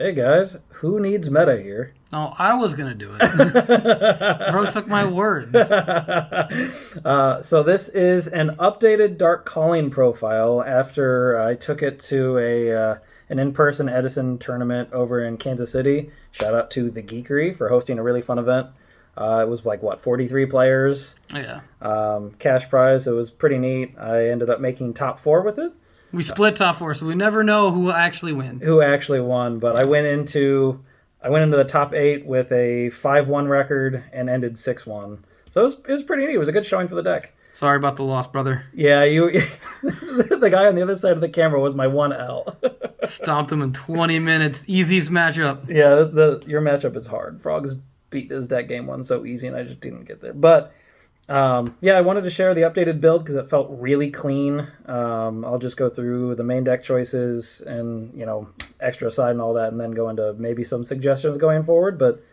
Hey guys, who needs meta here? No, I was going to do it. Bro took my words. So this is an updated Dark Calling profile after I took it to an in-person Edison tournament over in Kansas City. Shout out to The Geekery for hosting a really fun event. It was 43 players. Yeah. Cash prize. It was pretty neat. I ended up making top 4 with it. We split top 4, so we never know who will actually win. Who actually won, but I went into the top 8 with a 5-1 record and ended 6-1. So it was pretty neat. It was a good showing for the deck. Sorry about the loss, brother. Yeah, the guy on the other side of the camera was my 1L. Stomped him in 20 minutes. Easiest matchup. Yeah, your matchup is hard. Frogs beat this deck game 1 so easy, and I just didn't get there. But I wanted to share the updated build because it felt really clean. I'll just go through the main deck choices and extra side and all that, and then go into maybe some suggestions going forward. But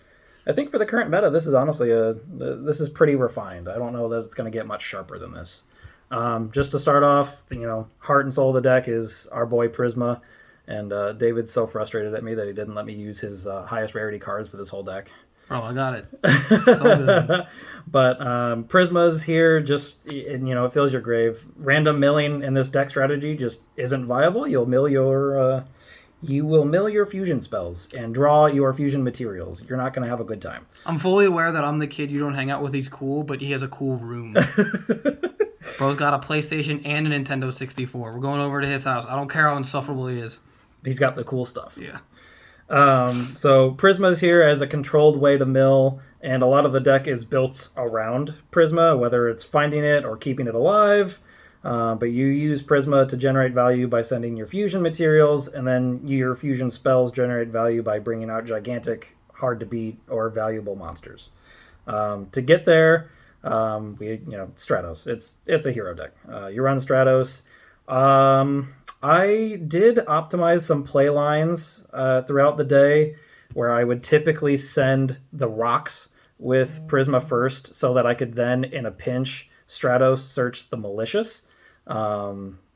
I think for the current meta, this is honestly this is pretty refined. I don't know that it's going to get much sharper than this. Just to start off, heart and soul of the deck is our boy Prisma, and David's so frustrated at me that he didn't let me use his highest rarity cards for this whole deck. Oh, I got it. So good. But Prisma's here, it fills your grave. Random milling in this deck strategy just isn't viable. You will mill your fusion spells and draw your fusion materials. You're not going to have a good time. I'm fully aware that I'm the kid you don't hang out with. He's cool, but he has a cool room. Bro's got a PlayStation and a Nintendo 64. We're going over to his house. I don't care how insufferable he is. He's got the cool stuff. Yeah. So Prisma's here as a controlled way to mill, and a lot of the deck is built around Prisma, whether it's finding it or keeping it alive. But you use Prisma to generate value by sending your fusion materials, and then your fusion spells generate value by bringing out gigantic, hard-to-beat, or valuable monsters. To get there, Stratos. It's a hero deck. You run Stratos. I did optimize some play lines throughout the day where I would typically send the rocks with Prisma first so that I could then, in a pinch, Stratos search the Malicious.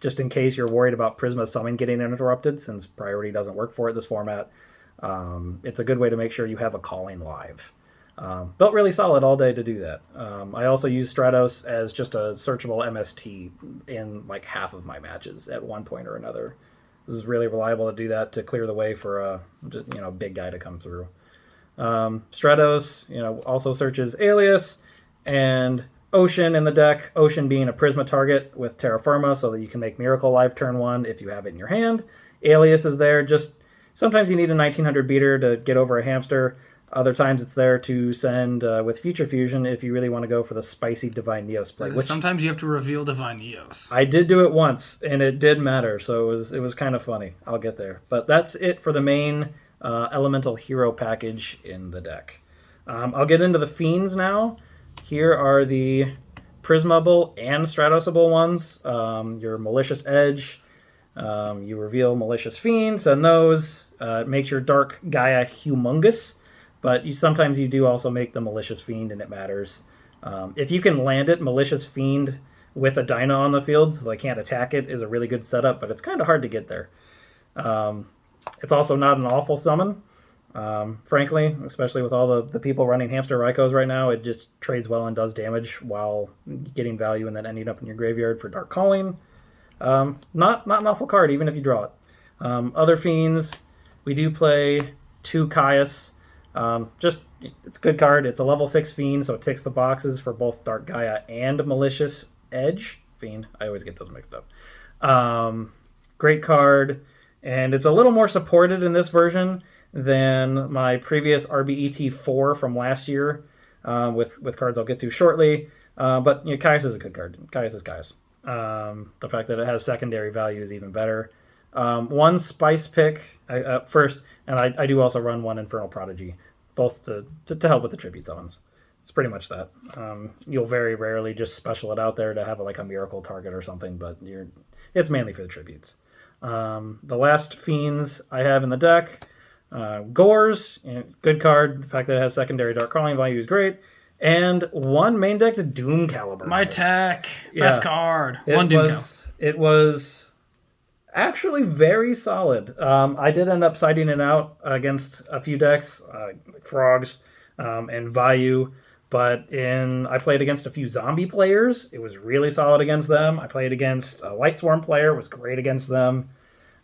Just in case you're worried about Prisma summon getting interrupted, since priority doesn't work for it this format. It's a good way to make sure you have a calling live. Felt really solid all day to do that. I also use Stratos as just a searchable MST in half of my matches at one point or another. This is really reliable to do that to clear the way for a big guy to come through. Stratos, also searches Alius and Ocean in the deck. Ocean being a Prisma target with Terra Firma, so that you can make Miracle live turn 1 if you have it in your hand. Alius is there just sometimes you need a 1900 beater to get over a hamster. Other times it's there to send with Future Fusion if you really want to go for the spicy Divine Neos play. Which sometimes you have to reveal Divine Neos. I did do it once, and it did matter, so it was kind of funny. I'll get there. But that's it for the main Elemental Hero package in the deck. I'll get into the Fiends now. Here are the Prismable and Stratosable ones. Your Malicious Edge. You reveal Malicious Fiend, send those. It makes your Dark Gaia humongous. But sometimes you do also make the Malicious Fiend, and it matters. If you can land it, Malicious Fiend with a Dyna on the field so they can't attack it is a really good setup, but it's kind of hard to get there. It's also not an awful summon, frankly, especially with all the people running Hamster Raikos right now. It just trades well and does damage while getting value and then ending up in your graveyard for Dark Calling. Not an awful card, even if you draw it. Other Fiends, we do play 2 Caius. It's a good card. It's a level 6 Fiend, so it ticks the boxes for both Dark Gaia and Malicious Edge. Fiend, I always get those mixed up. Great card, and it's a little more supported in this version than my previous RBET 4 from last year, with cards I'll get to shortly. But Caius is a good card. Caius is Caius. The fact that it has secondary value is even better. One spice pick first, and I do also run one Infernal Prodigy, both to help with the tribute summons. It's pretty much that. You'll very rarely just special it out there to have a miracle target or something, but it's mainly for the tributes. The last Fiends I have in the deck, Gorz, good card. The fact that it has secondary Dark Calling value is great. And one main deck to Doomcaliber. My tech. Best card. It was Actually, very solid. I did end up siding it out against a few decks, like Frogs and Vayu, but I played against a few zombie players. It was really solid against them. I played against a Light Swarm player. It was great against them.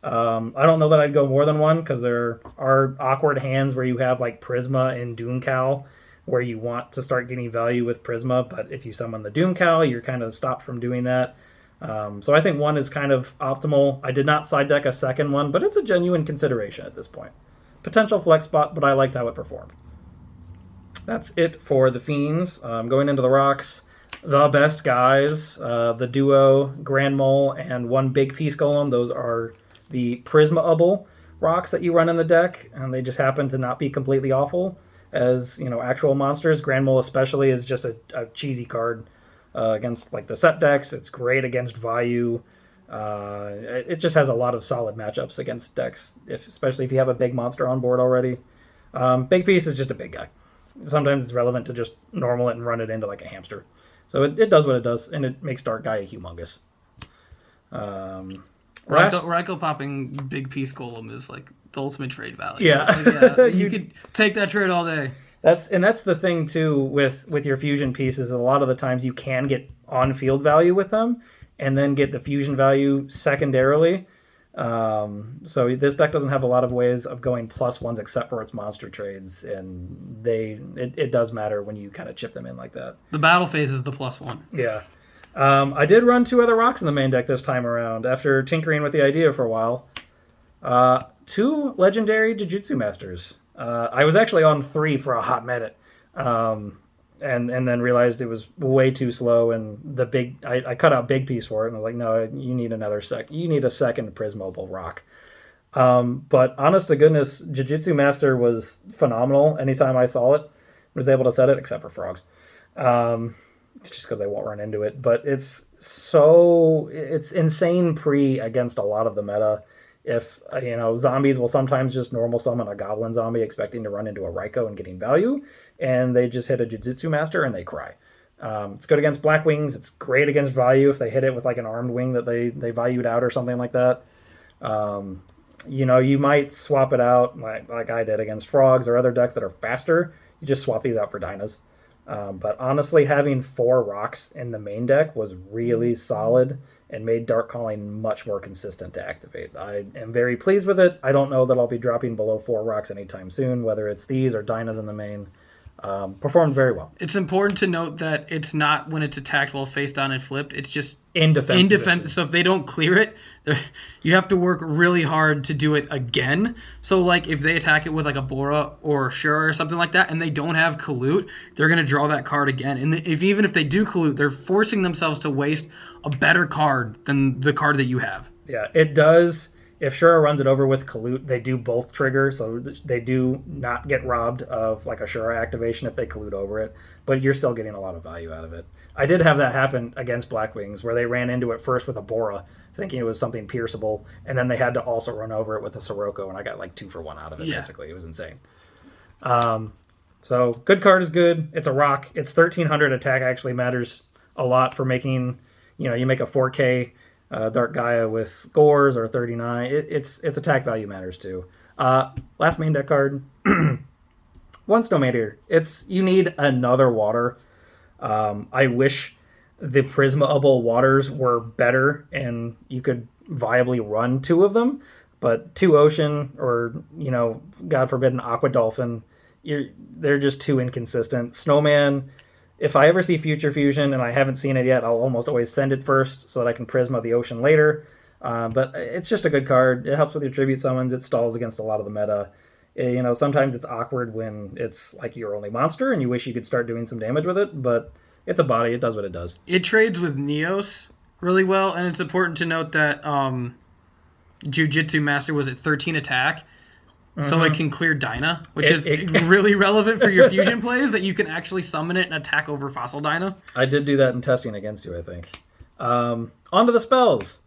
I don't know that I'd go more than one because there are awkward hands where you have like Prisma and Doomcal where you want to start getting value with Prisma, but if you summon the Doomcal, you're kind of stopped from doing that. So I think one is kind of optimal. I did not side deck a second one, but it's a genuine consideration at this point. Potential flex spot, but I liked how it performed. That's it for the Fiends. Going into the rocks, the best guys, the duo, Grand Mole, and one Big Piece Golem. Those are the Prisma-able rocks that you run in the deck, and they just happen to not be completely awful as, actual monsters. Grand Mole especially is just a cheesy card. Against like the set decks. It's great against Vayu. It just has a lot of solid matchups against decks, especially if you have a big monster on board already. Big Piece is just a big guy. Sometimes it's relevant to just normal it and run it into like a hamster. So it does what it does, and it makes Dark Gaia humongous. Raiko popping Big Piece Golem is like the ultimate trade value. Yeah. You could take that trade all day. That's the thing too with your fusion pieces. A lot of the times you can get on field value with them, and then get the fusion value secondarily. So this deck doesn't have a lot of ways of going +1s except for its monster trades, and it does matter when you kind of chip them in like that. The battle phase is the +1. Yeah. I did run 2 other rocks in the main deck this time around after tinkering with the idea for a while. 2 legendary Jujitsu Masters. I was actually on 3 for a hot minute, and then realized it was way too slow. And I cut out Big Piece for it, and I was like, no, you need You need a second Prismable rock. But honest to goodness, Jujitsu Master was phenomenal. Anytime I saw it, was able to set it, except for Frogs. It's just because they won't run into it. But it's insane against a lot of the meta. If, zombies will sometimes just normal summon a goblin zombie expecting to run into a Raiko and getting value, and they just hit a Jujitsu Master and they cry. It's good against Black Wings. It's great against value if they hit it with like an armed wing that they valued out or something like that. You might swap it out like I did against Frogs or other decks that are faster. You just swap these out for Dynas. But honestly, having 4 rocks in the main deck was really solid and made Dark Calling much more consistent to activate. I am very pleased with it. I don't know that I'll be dropping below 4 rocks anytime soon, whether it's these or Dynas in the main. Performed very well. It's important to note that it's not when it's attacked while face down and flipped. It's just in defense. So if they don't clear it, you have to work really hard to do it again. So like if they attack it with like a Bora or Shura or something like that, and they don't have Colute, they're gonna draw that card again. And even if they do Colute, they're forcing themselves to waste a better card than the card that you have. Yeah, it does. If Shura runs it over with Colute, they do both trigger, so they do not get robbed of like a Shura activation if they Colute over it, but you're still getting a lot of value out of it. I did have that happen against Black Wings, where they ran into it first with a Bora, thinking it was something pierceable, and then they had to also run over it with a Sirocco, and I got like 2 for 1 out of it, basically. It was insane. So, good card is good. It's a rock. Its 1300 attack actually matters a lot for making, you make a 4K Dark Gaia with Gorz or 39. Its attack value matters too. Last main deck card, one Snowman Eater. You need another water. I wish the Prisma-able waters were better and you could viably run 2 of them, but 2 ocean or, God forbid, an Aqua Dolphin, they're just too inconsistent. Snowman, if I ever see Future Fusion and I haven't seen it yet, I'll almost always send it first so that I can Prisma the ocean later. But it's just a good card. It helps with your tribute summons. It stalls against a lot of the meta. Sometimes it's awkward when it's like your only monster and you wish you could start doing some damage with it, but it's a body. It does what it does. It trades with Neos really well, and it's important to note that Jujitsu Master was at 13 attack, so it can clear Dyna, which is really relevant for your fusion plays, that you can actually summon it and attack over Fossil Dyna. I did do that in testing against you, I think. On to the spells.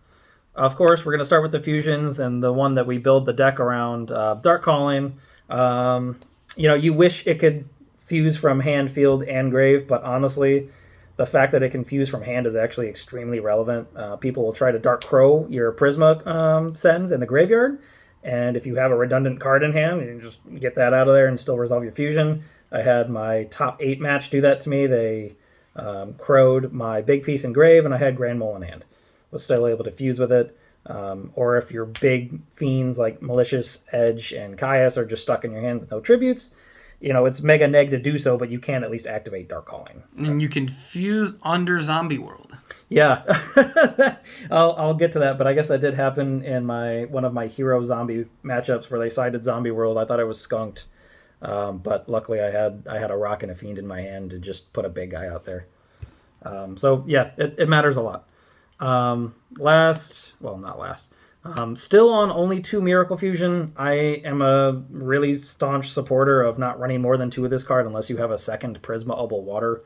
Of course, we're going to start with the fusions, and the one that we build the deck around, Dark Calling. You wish it could fuse from hand, field, and grave, but honestly, the fact that it can fuse from hand is actually extremely relevant. People will try to Dark Crow your Prisma sends in the graveyard, and if you have a redundant card in hand, you can just get that out of there and still resolve your fusion. I had my top 8 match do that to me. They crowed my Big Piece in grave, and I had Grand Mole in hand. Was still able to fuse with it. Or if your big fiends like Malicious, Edge, and Caius are just stuck in your hand with no tributes, it's mega neg to do so, but you can at least activate Dark Calling. And you can fuse under Zombie World. Yeah, I'll get to that, but I guess that did happen in one of my hero zombie matchups where they sided Zombie World. I thought I was skunked, but luckily I had a Rock and a Fiend in my hand to just put a big guy out there. So yeah, it matters a lot. Not last. Still on only 2 Miracle Fusion. I am a really staunch supporter of not running more than 2 of this card unless you have a second Prisma-able water,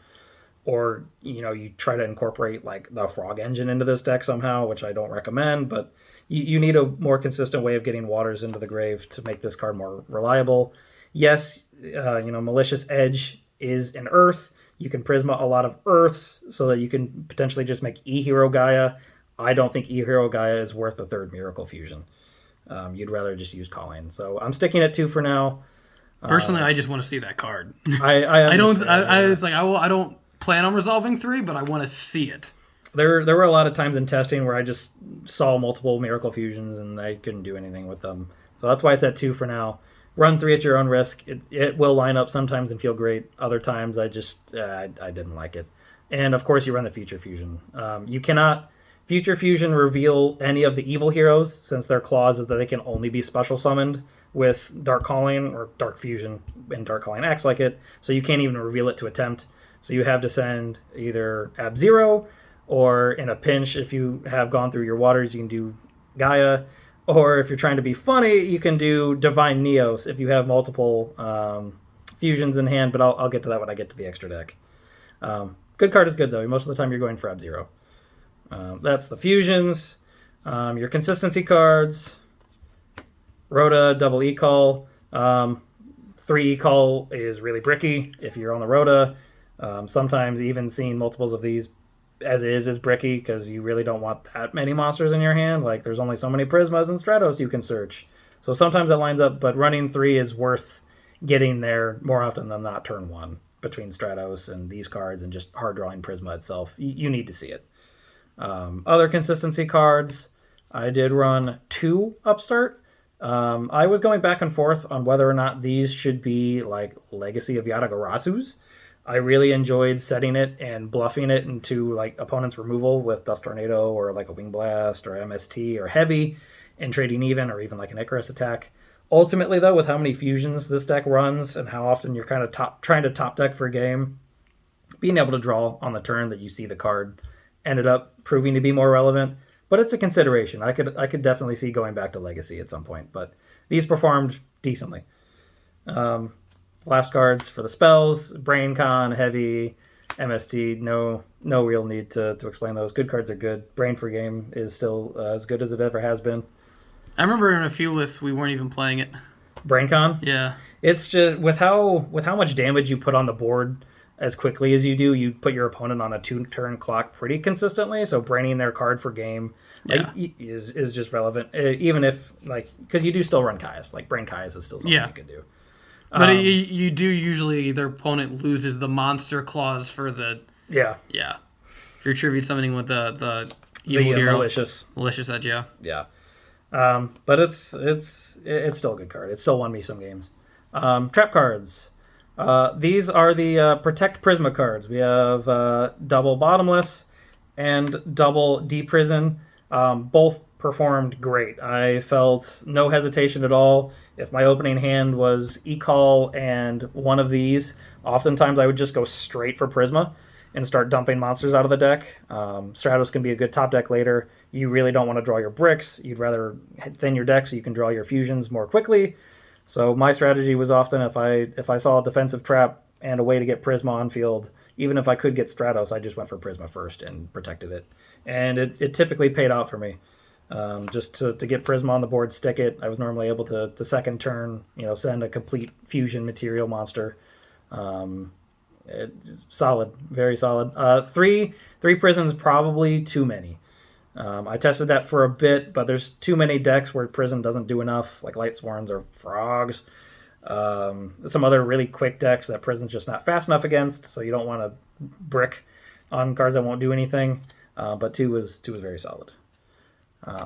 or you try to incorporate like the Frog Engine into this deck somehow, which I don't recommend, but you need a more consistent way of getting waters into the grave to make this card more reliable. Yes, Malicious Edge is an Earth. You can Prisma a lot of Earths so that you can potentially just make E-Hero Gaia. I don't think E-Hero Gaia is worth a 3rd Miracle Fusion. You'd rather just use Calling. So I'm sticking at 2 for now. Personally, I just want to see that card. I don't plan on resolving 3, but I want to see it. There were a lot of times in testing where I just saw multiple Miracle Fusions and I couldn't do anything with them. So that's why it's at 2 for now. Run 3 at your own risk. It will line up sometimes and feel great. Other times I just I didn't like it. And of course you run the Future Fusion. You cannot Future Fusion reveal any of the evil heroes, since their clause is that they can only be special summoned with Dark Calling or Dark Fusion, and Dark Calling acts like it, so you can't even reveal it to attempt. So you have to send either Ab-Zero, or in a pinch, if you have gone through your waters, you can do Gaia, or if you're trying to be funny, you can do Divine Neos if you have multiple fusions in hand, but I'll get to that when I get to the extra deck. Good card is good, though. Most of the time you're going for Ab-Zero. That's the fusions. Your consistency cards. Rhoda, double E-Call. 3 E-Call is really bricky if you're on the Rhoda. Sometimes even seeing multiples of these as is bricky because you really don't want that many monsters in your hand. Like, there's only so many Prismas and Stratos you can search. So sometimes it lines up, but running 3 is worth getting there more often than not turn 1 between Stratos and these cards and just hard drawing Prisma itself. You need to see it. Other consistency cards, I did run 2 Upstart. I was going back and forth on whether or not these should be like Legacy of Yatagarasus. I really enjoyed setting it and bluffing it into like opponent's removal with Dust Tornado or like a Wing Blast or MST or Heavy and trading even, or even like an Icarus attack. Ultimately, though, with how many fusions this deck runs and how often you're kind of trying to top deck for a game, being able to draw on the turn that you see the card ended up proving to be more relevant. But it's a consideration. I could definitely see going back to Legacy at some point, but these performed decently. Last cards for the spells: Brain Con, Heavy, MST. No real need to explain those. Good cards are good. Brain for game is still as good as it ever has been. I remember in a few lists we weren't even playing it. Brain Con? Yeah. It's just with how much damage you put on the board as quickly as you do, you put your opponent on a 2-turn clock pretty consistently. So braining their card for game is just relevant. Even if, like, because you do still run Caius. Like, Brain Caius is still something you can do. But you do usually, their opponent loses the monster clause for the... Yeah. If you're tribute summoning with the evil hero. Malicious. Malicious Edge, yeah. Yeah. But it's still a good card. It still won me some games. Trap cards. These are the Protect Prisma cards. We have double Bottomless and double Deprison. Both performed great. I felt no hesitation at all. If my opening hand was E-Call and one of these, oftentimes I would just go straight for Prisma and start dumping monsters out of the deck. Stratos can be a good top deck later. You really don't want to draw your bricks. You'd rather thin your deck so you can draw your fusions more quickly. So my strategy was often if I saw a defensive trap and a way to get Prisma on field, even if I could get Stratos, I just went for Prisma first and protected it. And it typically paid out for me. Just to get Prisma on the board, stick it. I was normally able to second turn, send a complete fusion material monster. It's solid, very solid. Three prisons, probably too many. I tested that for a bit, but there's too many decks where prison doesn't do enough, like Lightsworns or Frogs. Some other really quick decks that prison's just not fast enough against, so you don't want to brick on cards that won't do anything. But two was very solid.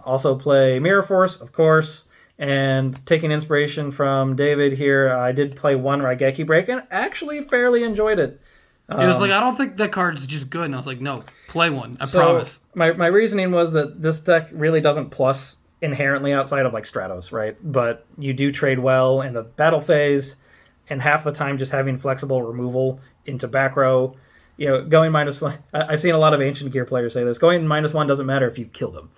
Also play Mirror Force, of course, and taking inspiration from David here, I did play one Raigeki Break and actually fairly enjoyed it. It was like, I don't think that card's just good. And I was like, no, play one. I promise. My reasoning was that this deck really doesn't plus inherently outside of like Stratos, right? But you do trade well in the battle phase, and half the time just having flexible removal into back row. Going -1. I've seen a lot of Ancient Gear players say this. Going -1 doesn't matter if you kill them.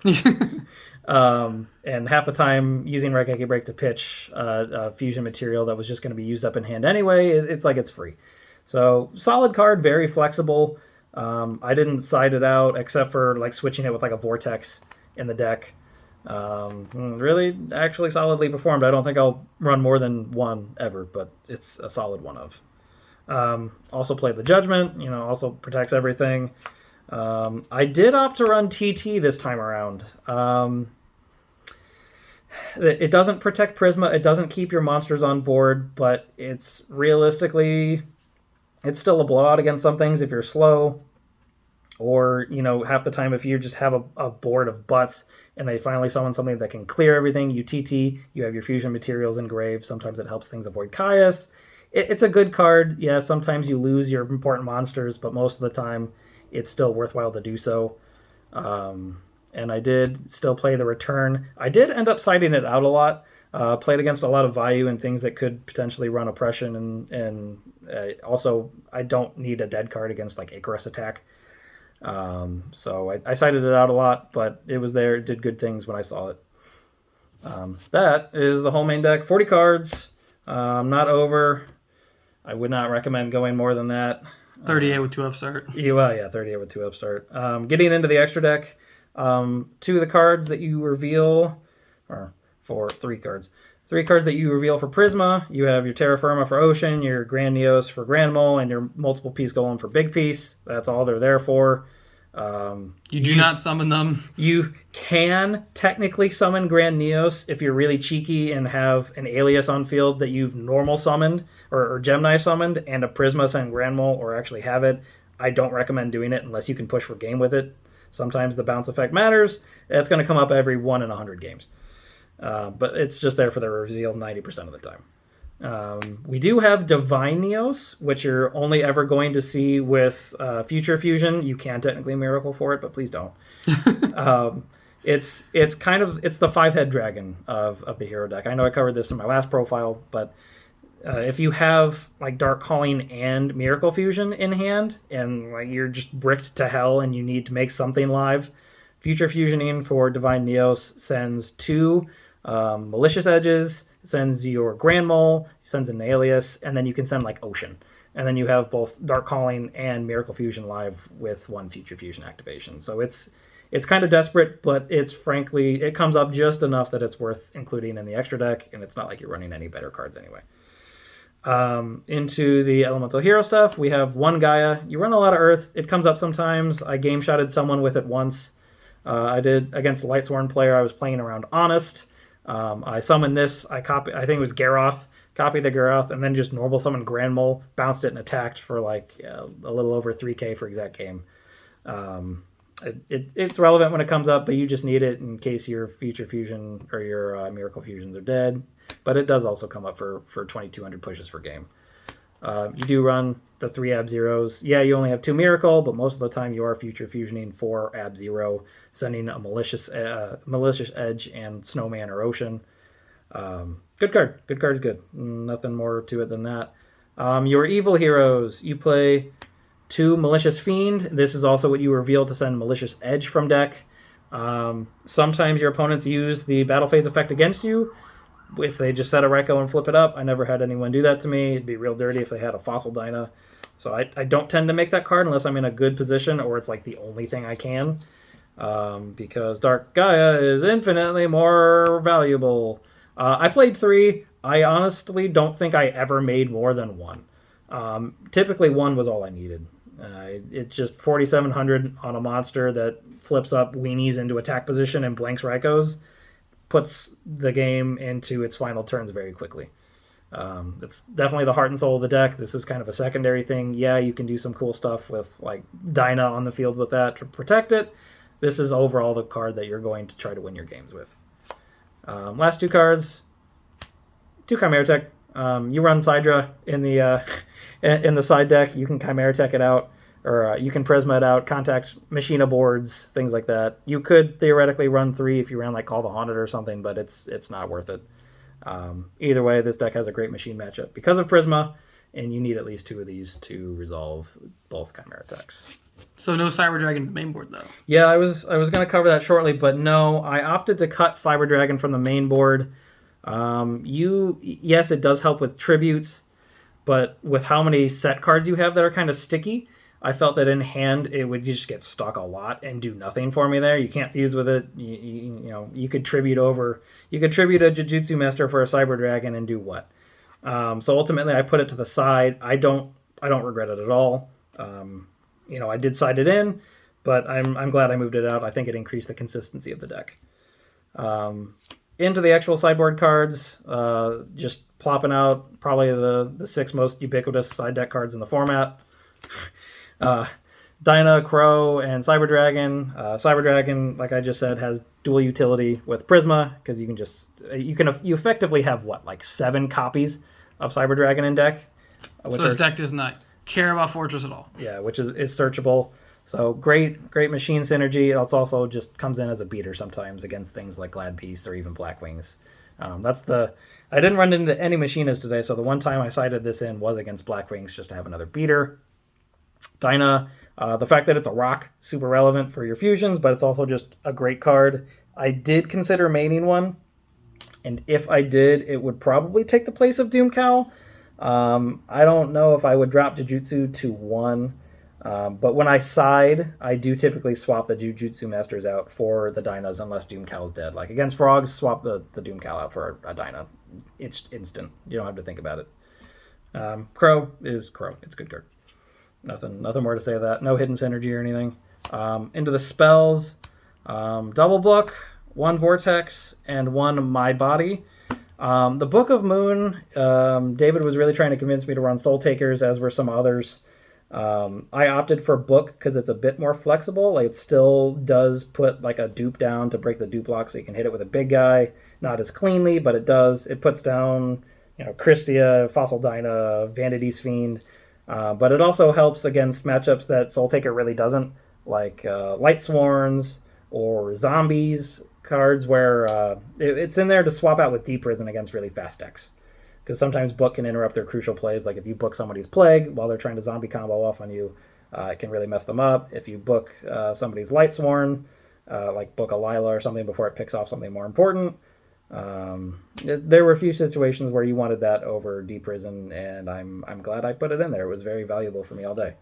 And half the time using Raigeki Break to pitch a fusion material that was just going to be used up in hand anyway, it's like it's free. So solid card, very flexible. I didn't side it out except for like switching it with like a Vortex in the deck. Really, actually solidly performed. I don't think I'll run more than one ever, but it's a solid one of. Also played the Judgment, also protects everything. I did opt to run TT this time around. It doesn't protect Prisma, it doesn't keep your monsters on board, but it's realistically, it's still a blowout against some things if you're slow, or, half the time if you just have a board of butts and they finally summon something that can clear everything, you TT, you have your fusion materials engraved, sometimes it helps things avoid Caius. It's a good card. Yeah, sometimes you lose your important monsters, but most of the time it's still worthwhile to do so. And I did still play the Return. I did end up siding it out a lot. Played against a lot of value and things that could potentially run oppression, and also I don't need a dead card against like Icarus attack. So I sided it out a lot, but it was there. It did good things when I saw it. That is the whole main deck. 40 cards. Not over. I would not recommend going more than that. 38 with 2 Upstart. Yeah, 38 with 2 Upstart. Getting into the extra deck, 2 of the cards that you reveal, or 3 cards. 3 cards that you reveal for Prisma. You have your Terra Firma for Ocean, your Grand Neos for Grand Mole, and your Multiple Piece Golem for Big Piece. That's all they're there for. You do not summon them. You can technically summon Grand Neos if you're really cheeky and have an Alius on field that you've normal summoned or Gemini summoned and a Prisma send Grand Mole, or actually have it. I don't recommend doing it unless you can push for game with it. Sometimes the bounce effect matters. It's going to come up every 1 in 100 games. But it's just there for the reveal 90% of the time. We do have Divine Neos, which you're only ever going to see with Future Fusion. You can technically Miracle for it, but please don't. It's the 5-head dragon of the hero deck. I know I covered this in my last profile, but if you have like Dark Calling and Miracle Fusion in hand, and like you're just bricked to hell and you need to make something live, Future Fusioning for Divine Neos sends 2 Malicious Edges, sends your Grand Mole, sends an Alius, and then you can send like Ocean. And then you have both Dark Calling and Miracle Fusion live with 1 Future Fusion activation. So it's kind of desperate, but it comes up just enough that it's worth including in the extra deck, and it's not like you're running any better cards anyway. Into the elemental hero stuff, we have 1 Gaia. You run a lot of Earths. It comes up sometimes. I game shotted someone with it once. I did against a Lightsworn player. I was playing around Honest. I summoned this. I think it was Garroth. Copied the Garroth, and then just normal summoned Grand Mole, bounced it, and attacked for like a little over 3k for exact game. It's relevant when it comes up, but you just need it in case your Future Fusion or your Miracle Fusions are dead. But it does also come up for 2200 pushes for game. You do run the 3 Ab Zeros. Yeah, you only have 2 Miracle, but most of the time you are Future Fusioning 4 Ab Zero, sending a Malicious Edge and Snowman or Ocean. Good card. Good card's good. Nothing more to it than that. Your evil heroes. You play 2 Malicious Fiend. This is also what you reveal to send Malicious Edge from deck. Sometimes your opponents use the battle phase effect against you. If they just set a Reiko and flip it up, I never had anyone do that to me. It'd be real dirty if they had a Fossil Dyna. So I don't tend to make that card unless I'm in a good position or it's like the only thing I can. Because Dark Gaia is infinitely more valuable. I played 3. I honestly don't think I ever made more than 1. Typically, 1 was all I needed. It's just 4,700 on a monster that flips up weenies into attack position and blanks Raikos, puts the game into its final turns very quickly. It's definitely the heart and soul of the deck. This is kind of a secondary thing. Yeah, you can do some cool stuff with like Dyna on the field with that to protect it. This is overall the card that you're going to try to win your games with. Last 2 cards, 2 Chimera Tech. You run Sidra in the side deck. You can Chimera Tech it out, or you can Prisma it out, contact Machina boards, things like that. You could theoretically run 3 if you ran like Call the Haunted or something, but it's not worth it. Either way, this deck has a great machine matchup because of Prisma, and you need at least 2 of these to resolve both Chimera Techs. So no Cyber Dragon in the main board, though. Yeah, I was going to cover that shortly, but no, I opted to cut Cyber Dragon from the main board. Yes, it does help with tributes, but with how many set cards you have that are kind of sticky, I felt that in hand it would just get stuck a lot and do nothing for me there. You can't fuse with it. You could tribute a Jujitsu Master for a Cyber Dragon and do what? So ultimately, I put it to the side. I don't regret it at all. I did side it in, but I'm glad I moved it out. I think it increased the consistency of the deck. Into the actual sideboard cards, just plopping out probably the 6 most ubiquitous side deck cards in the format. Dyna, Crow, and Cyber Dragon. Cyber Dragon, like I just said, has dual utility with Prisma because you effectively have like 7 copies of Cyber Dragon in deck. So this deck does not care about Fortress at all. Yeah, which is searchable. So great machine synergy. It also just comes in as a beater sometimes against things like Glad Peace or even Black Wings. I didn't run into any machinists today, so the one time I sided this in was against Black Wings just to have another beater. Dyna, the fact that it's a rock, super relevant for your fusions, but it's also just a great card. I did consider maining one, and if I did, it would probably take the place of Doomcal. I don't know if I would drop Jujitsu to 1, but when I side, I do typically swap the Jujitsu Masters out for the Dynas unless Doomcal is dead. Like against Frogs, swap the Doomcal out for a Dyna. It's instant. You don't have to think about it. Crow is Crow. It's a good card. Nothing more to say of that. No hidden synergy or anything. Into the spells, double book, 1 Vortex, and 1 My Body. The Book of Moon, David was really trying to convince me to run Soul Takers, as were some others. I opted for Book because it's a bit more flexible. Like, it still does put like a dupe down to break the dupe lock so you can hit it with a big guy. Not as cleanly, but it does. It puts down Christia, Fossil Dyna, Vanity's Fiend. But it also helps against matchups that Soul Taker really doesn't, like Light Sworns or Zombies cards where it's in there to swap out with Deep Prison against really fast decks. Because sometimes Book can interrupt their crucial plays. Like if you book somebody's Plague while they're trying to zombie combo off on you, it can really mess them up. If you book somebody's Light Sworn, like book a Lila or something before it picks off something more important. There were a few situations where you wanted that over Deep Prison, and I'm glad I put it in there. It was very valuable for me all day.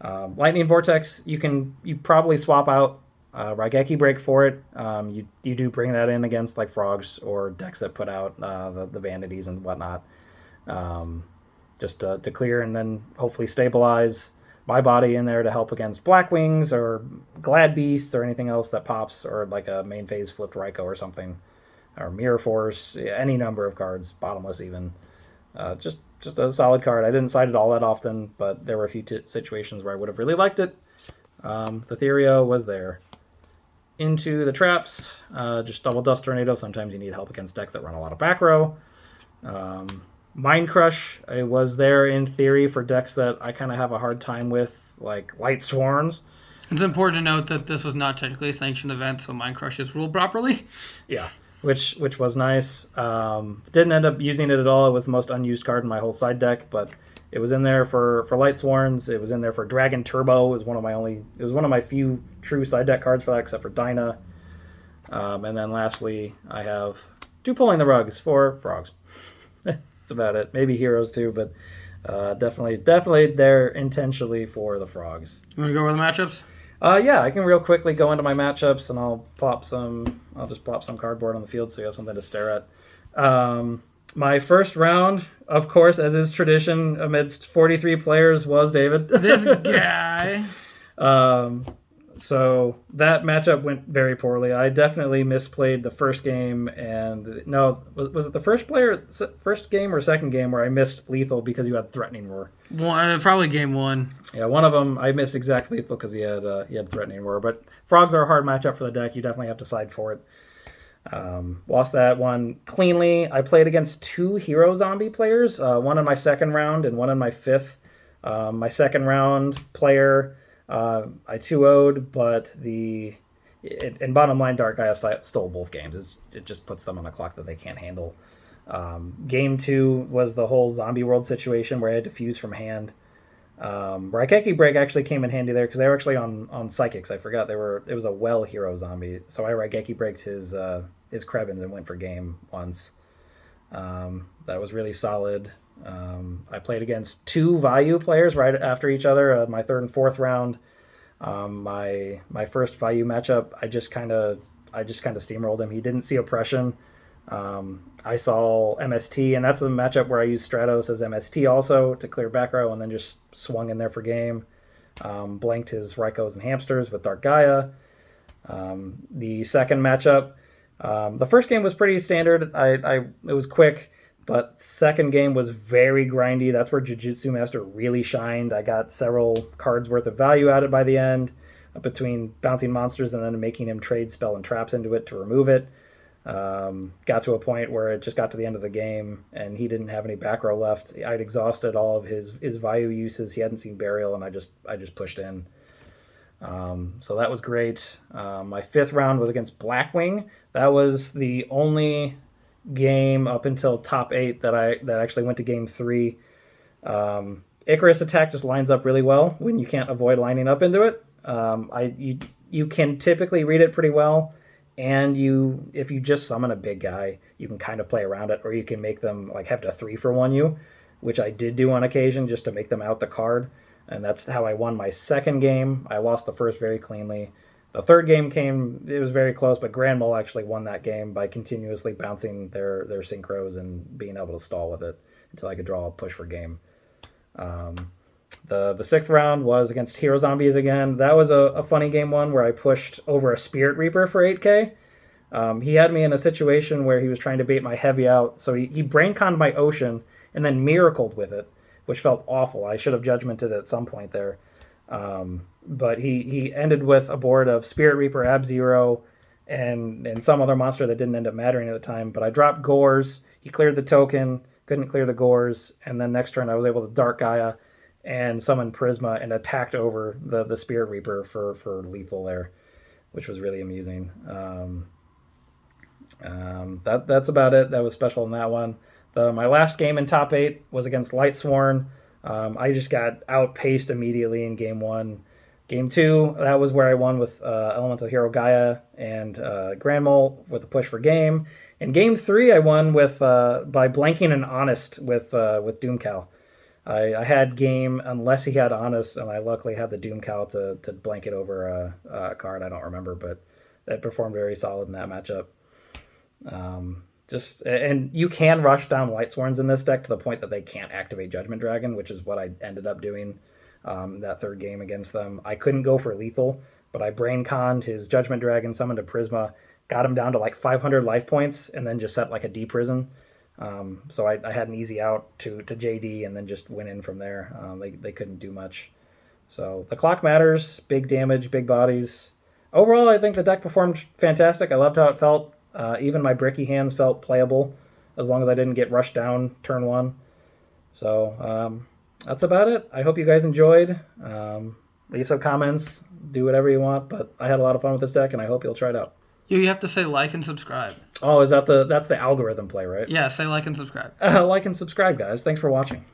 Lightning Vortex, you probably swap out Raigeki Break for it. You do bring that in against like Frogs or decks that put out the Vanities and whatnot, just to clear and then hopefully stabilize My Body in there to help against Black Wings or Glad Beasts or anything else that pops, or like a main phase flipped Raiko or something. Or Mirror Force, any number of cards, Bottomless even. Just a solid card. I didn't side it all that often, but there were a few situations where I would have really liked it. The Therio was there. Into the traps, just Double Dust Tornado. Sometimes you need help against decks that run a lot of back row. Mind Crush, it was there in theory for decks that I kind of have a hard time with, like Light Swarms. It's important to note that this was not technically a sanctioned event, so Mind Crush is ruled properly. Yeah. Which was nice. Didn't end up using it at all. It was the most unused card in my whole side deck, but it was in there for Light Swarms. It was in there for Dragon Turbo. It was one of my few true side deck cards for that, except for Dyna. And then lastly, I have 2 Pulling the Rugs for Frogs. That's about it. Maybe Heroes too, but definitely there intentionally for the Frogs. You want to go over the matchups? Yeah, I can real quickly go into my matchups, and I'll just plop some cardboard on the field so you have something to stare at. My first round, of course, as is tradition amidst 43 players, was David. This guy. So that matchup went very poorly. I definitely misplayed the first game, and no, was it the first game or second game where I missed lethal because you had threatening roar? Probably game 1. Yeah, one of them I missed exact lethal because he had threatening roar. But frogs are a hard matchup for the deck. You definitely have to side for it. Lost that one cleanly. I played against 2 hero zombie players, one in my second round and one in my fifth. My second round player, I 2-0'd, but in bottom line, Dark Gaia stole both games. It just puts them on a clock that they can't handle. Game 2 was the whole zombie world situation where I had to fuse from hand. Raigeki Break actually came in handy there because they were actually on psychics. I forgot it was a well hero zombie, so I Raigeki Breaks his Krebins and went for game once. That was really solid. I played against 2 Vayu players right after each other. My third and fourth round. My first Vayu matchup, I just kind of steamrolled him. He didn't see oppression. I saw MST, and that's a matchup where I used Stratos as MST also to clear back row, and then just swung in there for game. Blanked his Raikos and Hamsters with Dark Gaia. The second matchup, the first game was pretty standard. It was quick, but second game was very grindy. That's where Jujitsu Master really shined. I got several cards worth of value out of it by the end, between bouncing monsters and then making him trade spell and traps into it to remove it. Got to a point where it just got to the end of the game and he didn't have any back row left. I'd exhausted all of his Vayu uses. He hadn't seen burial, and I just pushed in. So that was great. My fifth round was against Blackwing. That was the only game up until top 8 that actually went to game 3. Icarus attack just lines up really well when you can't avoid lining up into it. You can typically read it pretty well. And if you just summon a big guy, you can kind of play around it, or you can make them like have to 3-for-1 you, which I did do on occasion just to make them out the card. And that's how I won my second game. I lost the first very cleanly. The third game it was very close, but Grand Mole actually won that game by continuously bouncing their synchros and being able to stall with it until I could draw a push for game. The sixth round was against Hero Zombies again. That was a funny game one where I pushed over a Spirit Reaper for 8k. He had me in a situation where he was trying to bait my heavy out, so he brain conned my Ocean and then miracled with it, which felt awful. I should have judgmented at some point there. But he ended with a board of Spirit Reaper, Ab-Zero, and some other monster that didn't end up mattering at the time. But I dropped Gorz. He cleared the token, couldn't clear the Gorz, and then next turn I was able to Dark Gaia and summon Prisma and attacked over the Spirit Reaper for lethal there, which was really amusing. That's about it. That was special in that one. My last game in top 8 was against Lightsworn. I just got outpaced immediately in game 1. Game 2, that was where I won with Elemental Hero Gaia and Grand Mole with a push for game. In game 3, I won with by blanking an Honest with Doomcal. I had game unless he had Honest, and I luckily had the Doomcal to blanket over a card. I don't remember, but it performed very solid in that matchup. And you can rush down Lightsworns in this deck to the point that they can't activate Judgment Dragon, which is what I ended up doing that third game against them. I couldn't go for lethal, but I brain conned his Judgment Dragon, summoned a Prisma, got him down to like 500 life points, and then just set like a D-Prison. So I had an easy out to JD and then just went in from there. They couldn't do much. So the clock matters, big damage, big bodies. Overall, I think the deck performed fantastic. I loved how it felt. Even my bricky hands felt playable as long as I didn't get rushed down turn 1. So that's about it. I hope you guys enjoyed. Leave some comments, do whatever you want, but I had a lot of fun with this deck, and I hope you'll try it out. You have to say like and subscribe. Oh, that's the algorithm play, right? Yeah, say like and subscribe. Like and subscribe, guys. Thanks for watching.